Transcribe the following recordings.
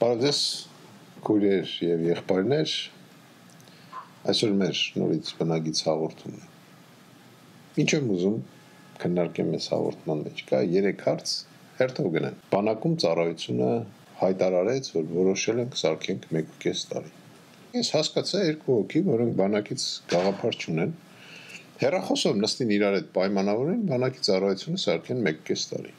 Բարևձեզ քույրեր եւ եղբայրներ, այսօր մեր նորից բնագից հաղորդումն է։ Ինչ եմ ուզում քննարկեմ այս հաղորդման մեջ, կա 3 հարց, հերթով գնանք։ Բանակում ծառայությունը հայտարարեց, որ որոշել ենք սարքենք 1.5 տարի։ Ես հասկացա 2 հոգի, որոնք բանակից գաղափար չունեն, հեռախոսով նստին իրար հետ պայմանավորեն բանակի ծառայությունը սարքեն 1.5 տարի։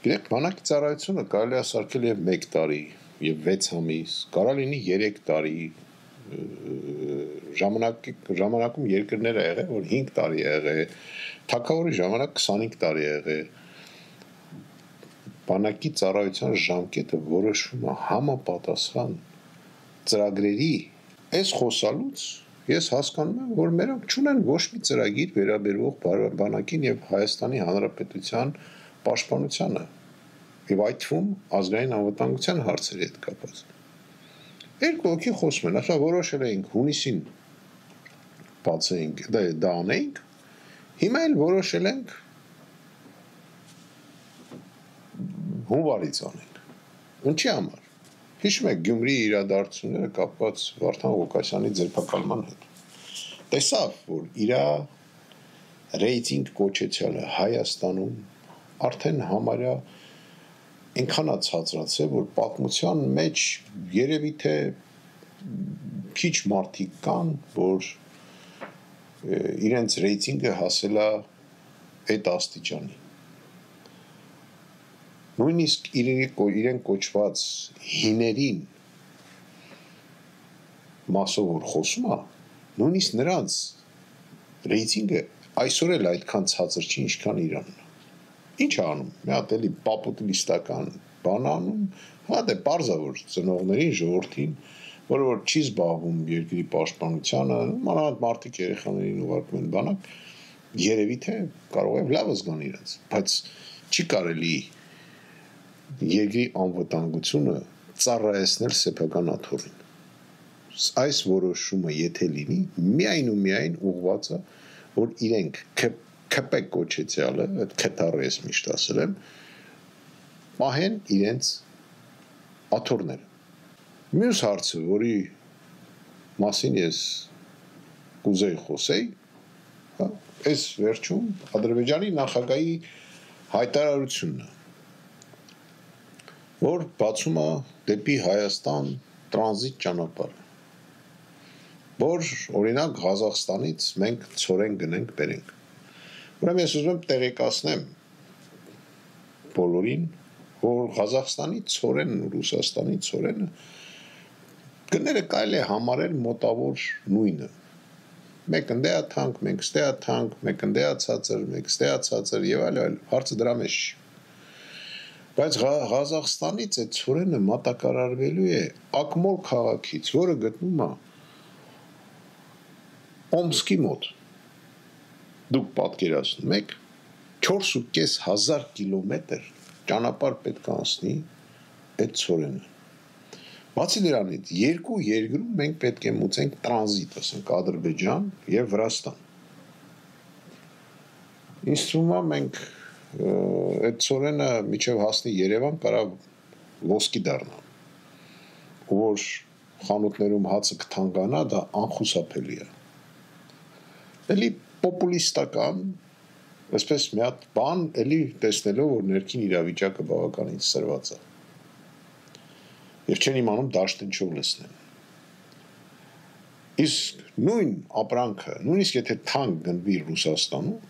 Գիտեք, բանակի ծառայությունը կարելի է սարքել եւ 1 տարի, եւ 6 ամիս, կարող լինի 3 տարի, ժամանակում երկրներ ա եղել, որ 5 տարի ա եղել, թագավորի ժամանակ 25 տարի ա եղել։ Բանակի ծառայության ժամկետը որոշվում է համապատասխան ծրագրերի։ Այս խոսալուց ես հասկանում եմ, որ մերոնք չունեն ոչ մի ծրագիր վերաբերող բանակին եւ Հայաստանի Հանրապետության պաշտպանությանը եւ այդ թվում ազգային անվտանգության հարցերի հետ կապված։ 2 հոգի խոսում են, ասա որոշել էինք հունիսին բացեինք, դա անեինք, հիմա էլ որոշել ենք հունվարից անենք։ Ինչի համար։ Հիշում եք Գյումրիի իրադարձությունները կապված Վարդան Ղուկասյանի ձերբակալման հետ։ Տեսավ, որ իր ռեյտինգ կոչեցյալը Հայաստանում արդեն համարյա այնքան է ցածրացել, որ պատմության մեջ երևի թե քիչ մարդիկ կան, որ իրենց ռեյտինգը հասել է այդ աստիճանի։ Նույնիսկ իրեն կոչված հիներին մասով որ խոսում է, նույնիսկ նրանց ռեյտինգը այսօր էլ այդքան ցածր չի, ինչքան Իրանն է։ Ինչ անում, մի հատ էլի պապուտիստական բան անում, հա դե պարզ է որ ծնողներին, ժողովրդին, որը որ չի զբաղվում երկրի պաշտպանությանը, մանավանդ մարդիկ երեխաներին ուղարկում են բանակ, երևի թե կարող է լավ զգան իրենց, բայց չի կարելի երկրի անվտանգությունը ծառայեցնել սեփական աթոռին։ Այս որոշումը եթե լինի, միայն ու միայն ուղղված է, որ իրենք քպեք կոչեցյալը, այդ քթառը ես միշտ ասել եմ, պահեն իրենց աթոռները։ Մյուս հարցը, որի մասին ես կուզեի խոսեի, այս վերջում Ադրբեջանի նախագահի հայտարարությունն է, որ բացում է դեպի Հայաստան տրանզիտ ճանապարհը, որ օրինակ Ղազախստանից մենք ցորեն գնենք բերենք։ Ուրեմն ես ուզում եմ տեղեկացնեմ բոլորին, որ Ղազախստանի ցորենն ու Ռուսաստանի ցորենը գները կարելի է համարել մոտավոր նույնը։ Մեկը դե է թանկ, մենք ստե է թանկ, մեկը դե է ցածր, մեկ ստե է ցածր եւ այլ, հարցը դրա մեջ չի։ Բայց Ղազախստանից այդ ցորենը մատակարարվելու է Ակմոլ քաղաքից, որը գտնվում է Օմսկի մոտ։ Դուք պատկերացնում եք 4.500 կիլոմետր ճանապարհ պետք է անցնի այդ ցորենը։ Բացի դրանից երկու երկրում մենք պետք է մուծենք տրանզիտ, ասենք Ադրբեջան եւ Վրաստան։ Ինձ թվում է մենք այդ ցորենը միջև հասնի Երևան կարող ոսկի դառնա։ Որ խանութներում հացը կթանկանա, դա անխուսափելի է։ Էլի պոպուլիստական, այսպես մի հատ բան էլի տեսնելով, որ ներքին իրավիճակը բավականին սրված է։ Եվ չեն իմանում դաշտ ինչով լցնեն։ Իսկ նույն ապրանքը, նույնիսկ եթե թանկ գնվի Ռուսաստանում,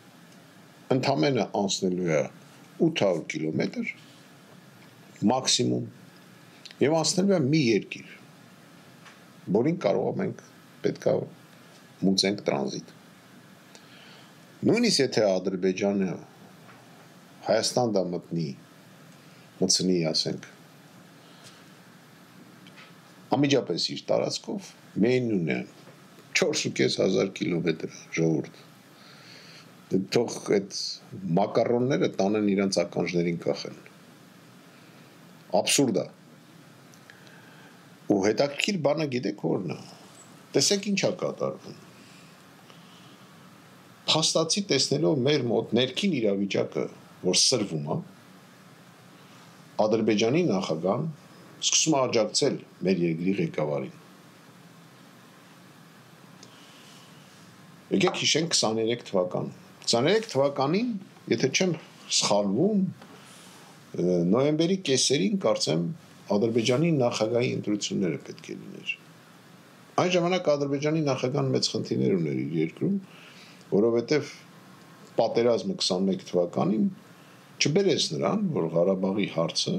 ընդամենը անցնելու է 800 կիլոմետր մաքսիմում եւ անցնելու է մի երկիր, որին կարող ենք պետքա մուծենք տրանզիտ։ Նույնիսկ եթե Ադրբեջանը Հայաստան դա մտնի, ասենք, ամիջապես իր տարածքով, միայն 4.500 կիլոմետր ժողովուրդ։ Թող այդ մակարոնները տանեն իրանց ականջներին կախեն։ Աբսուրդ է։ Ու հետաքրքիր բանը գիտեք որն է։ Տեսեք ինչ է կատարվում։ Փաստացի տեսնելով մեր մոտ ներքին իրավիճակը, որ սրվում է, Ադրբեջանի նախագահան սկսում է աջակցել մեր երկրի ղեկավարին։ Եկեք հիշենք 23 թվականը։ 23 թվականին, եթե չեմ սխալվում, նոյեմբերի կեսերին կարծեմ Ադրբեջանի նախագահի ընտրությունները պետք է լիներ։ Այն ժամանակ Ադրբեջանի նախագահան մեծ խնդիրներ ուներ իր երկրում, որովհետև պատերազմը 21 թվականին չբերեց նրան, որ Ղարաբաղի հարցը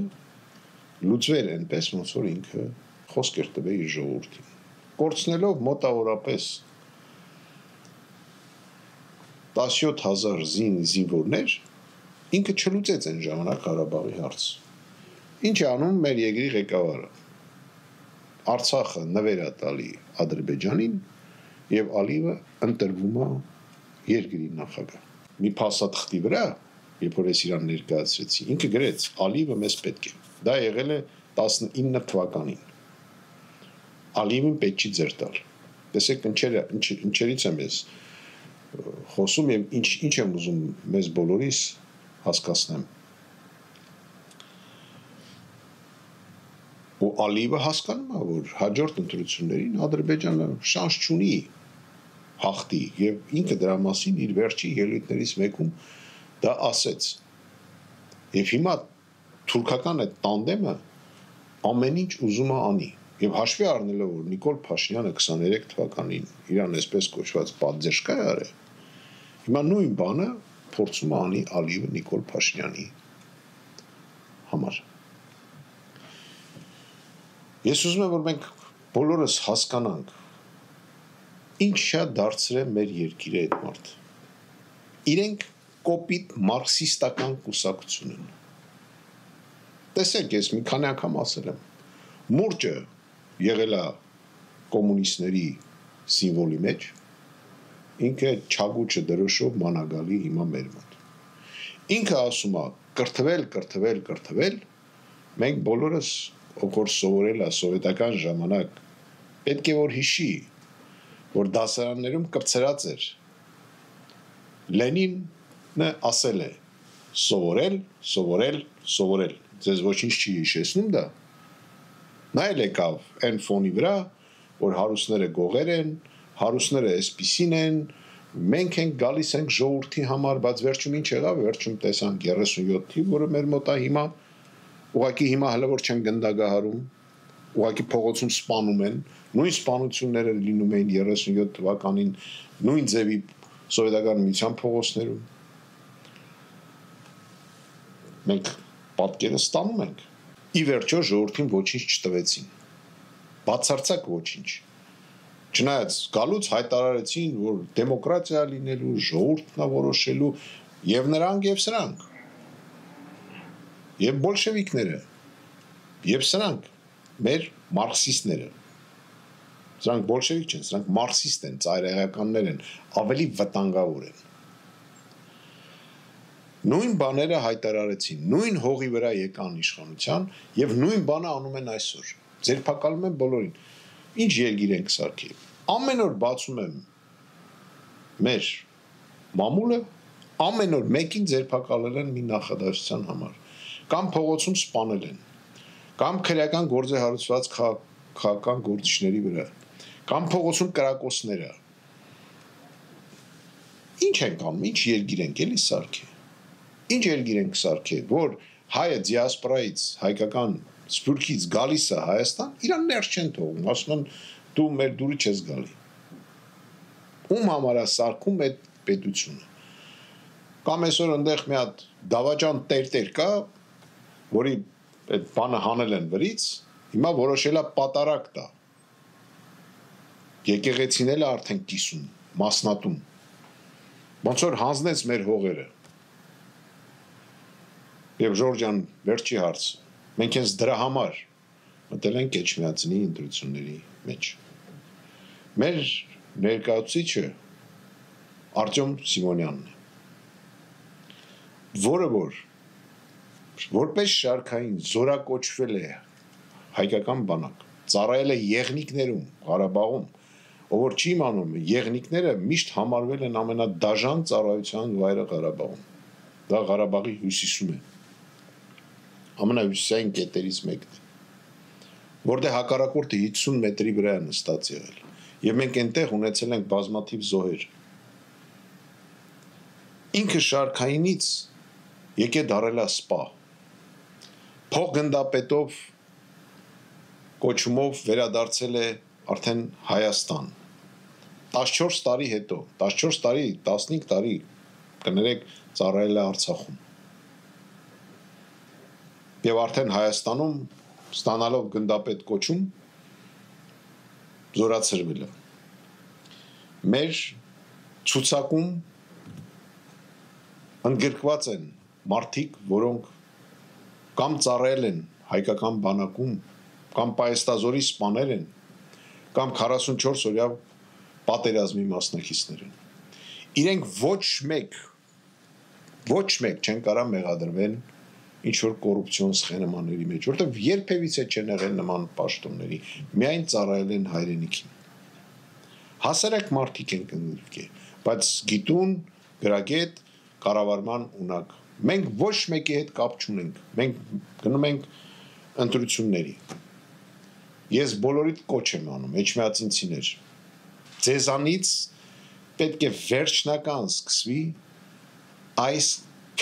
լուծվեր այնպես, ոնց որ ինքը խոսք էր տվել իր ժողովրդին։ Կորցնելով մոտավորապես 17,000 զինվորներ, ինքը չլուծեց այն ժամանակ Ղարաբաղի հարցը։ Ինչ է անում մեր երկրի ղեկավարը։ Արցախը նվեր է տալի Ադրբեջանին եւ Ալիևը ընտրվում է երկրի նախագահ։ Մի փաստաթղթի վրա, երբ որ ես իրան ներկայացրեցի, ինքը գրեց Ալիևը մեզ պետք է։ Դա եղել է 19 թվականին։ Ալիևին պետք չի ձեր տալ։ Տեսեք ինչերից եմ ես խոսում եւ ինչ եմ ուզում մեզ բոլորիս հասկացնեմ։ Ու Ալիևը հասկանում է, որ հաջորդ ընտրություններին Ադրբեջանը շանս չունի հաղթի եւ ինքը դրա մասին իր վերջի ելույթներից մեկում դա ասեց։ Եվ հիմա թուրքական այդ տանդեմը ամեն ինչ ուզում է անի եւ հաշվի առնելով որ Նիկոլ Փաշինյանը 23 թվականին իրան այսպես կոչված պատժեշկա է արել, հիմա նույն բանը փորձում է անի Ալիևը Նիկոլ Փաշինյանի համար։ Ես ուզում եմ, որ մենք բոլորս հասկանանք, ինչ շատ դարձրել մեր երկիրը այդ մարդ։ Իրենք կոպիտ մարքսիստական կուսակցություն են։ Տեսեք, ես մի քանի անգամ ասել եմ, մուրճը եղել է կոմունիստների սիմվոլի մեջ, ինքը չագուճը դրոշով մանագալի հիմա մեր մոտ։ Ինքը ասում է կրթվել, մենք բոլորս ով որ սովորել է սովետական ժամանակ, պետք է որ հիշի, որ դասարաններում կպցրած էր։ Լենինը ասել է. սովորել։ Ձեզ ոչինչ չի հիշեցնում դա։ Նայել եկավ այն ֆոնի վրա, որ հարուստները գողեր են, հարուստները այսպիսին են, մենք ենք գալիս ենք ժողովրդի համար, բայց վերջում ինչ եղավ, վերջում տեսանք 37 թիվ, որը մեր մոտ է հիմա, ուղղակի հիմա հələ որ չեն գնդագահարում, ուղղակի փողոցում սպանում են, նույն սպանությունները լինում էին 37 թվականին, նույն ձևի սովետական միության փողոցներում։ Մենք պատկերը ստանում ենք։ Ի վերջո ժողովրդին ոչինչ չտվեցին։ Բացարձակ ոչինչ։ Չնայած գալուց հայտարարեցին, որ դեմոկրատիա լինելու, ժողովուրդն է որոշելու, եւ նրանք եւ սրանք։ Եվ բոլշևիկները, եւ սրանք, մեր մարքսիստները։ Սրանք բոլշևիկ չեն, սրանք մարքսիստ են, ծայրահեղականներ են, ավելի վտանգավոր են։ Նույն բաները հայտարարեցին, նույն հողի վրա եկան իշխանության եւ նույն բանը անում են այսօր։ Ձերբակալում են բոլորին։ Ինչ երկիր ենք սարքել։ Ամեն օր բացում եմ մեր մամուլը, ամեն օր մեկին ձերբակալել են մի նախադասության համար, կամ փողոցում սպանել են, կամ քրեական գործ է հարուցված քաղաքական գործիչների վրա, կամ փողոցում կրակոցները։ Ինչ ենք անում, ինչ երկիր ենք էլի սարքել։ Ինչ երկիր ենք սարքել, որ հայը դիասպորայից, հայկական սփյուռքից գալիս է Հայաստան, իրան ներս չեն թողում, ասում են դու մեր դուրի չես գալի։ Ում համար է սարքում այդ պետությունը։ Կամ այսօր այնտեղ մի հատ դավաճան տերտեր կա, որի այդ բանը հանել են վրից, հիմա որոշել է պատարակ տա։ Եկեղեցին էլ արդեն կիսում, մասնատում։ Ոնց որ հանձնեց մեր հողերը։ Եվ Ժորժյան վերջի հարց, մենք հենց դրա համար մտել ենք Էջմիածնի ընտրությունների մեջ։ Մեր ներկայացուցիչը Արտյոմ Սիմոնյանն է, որը որպես շարքային զորակոչվել է հայկական բանակ, ծառայել է եղնիկներում, Ղարաբաղում, ով որ չի իմանում, եղնիկները միշտ համարվել են ամենադաժան ծառայության վայրը Ղարաբաղում։ Դա Ղարաբաղի հյուսիսում է։ Ամենահյուսիսային կետերից մեկն է։ որտեղ հակառակորդը 50 մետրի վրա է նստած եղել, եւ մենք այնտեղ ունեցել ենք բազմաթիվ զոհեր։ Ինքը շարքայինից եկե դարել է սպա, փոխգնդապետով կոչումով վերադարձել է արդեն Հայաստան, 14 տարի հետո, 14 տարի, 15 տարի, կներեք ծառայել է Արցախում, եւ արդեն Հայաստանում ստանալով գնդապետ կոչում զորացրվել է։ Մեր ցուցակում ընդգրկված են մարդիկ, որոնք կամ ծառայել են հայկական բանակում, կամ պայեստազորի սպաներ են, կամ 44 օրյա պատերազմի մասնակիցներ են։ Իրենք ոչ մեկ չեն կարող մեղադրվեն ինչ-որ կոռուպցիոն սխեմանների մեջ, որտեղ երբևիցե չեն եղել նման պաշտոնների, միայն ծառայել են հայրենիքին։ Հասարակ մարդիկ են կնրկե, բայց գիտուն, գրագետ, կառավարման ունակ։ Մենք ոչ մեկի հետ կապ չունենք, մենք գնում ենք ընտրությունների։ Ես բոլորիդ կոչ եմ անում, էջմիածինցիներ, ձեզանից պետք է վերջնական սկսվի այս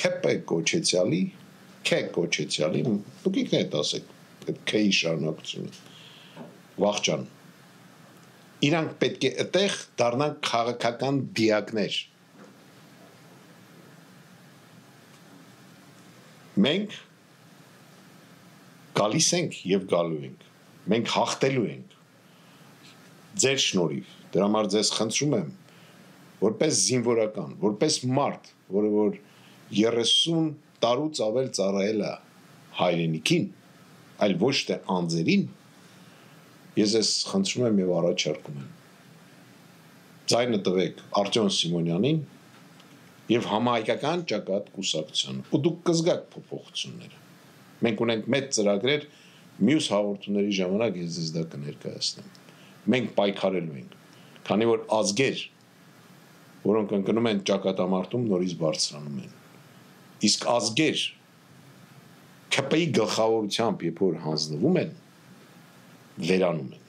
քեպե կոչեցյալի, դուք ինքներդ ասեք, քեի շարունակությունը, վախճան, իրանք պետք է այդտեղ դառնան քաղաքական դիակներ։ Մենք գալիս ենք եւ գալու ենք, մենք հաղթելու ենք, ձեր շնորհիվ, դրա համար ձեզ խնդրում եմ, որպես զինվորական, որպես մարդ, որը որ 30 տարուց ավել ծառայել է հայրենիքին, այլ ոչ թե անձերին, ես ես խնդրում եմ եւ առաջարկում եմ։ Ձայնը տվեք Արտյոմ Սիմոնյանին եւ համահայկական ճակատ կուսակցությանը, ու դուք կզգաք փոփոխությունները։ Մենք ունենք մեծ ծրագրեր, մյուս հաղորդումների ժամանակ ես ձեզ դա կներկայացնեմ։ Մենք պայքարելու ենք, քանի որ ազգեր, որոնք ընկնում են ճակատամարտում, նորից բարձրանում են։ Իսկ ազգեր ԿՊ-ի գլխավորությամբ, երբ որ հանձնվում են, վերանում են։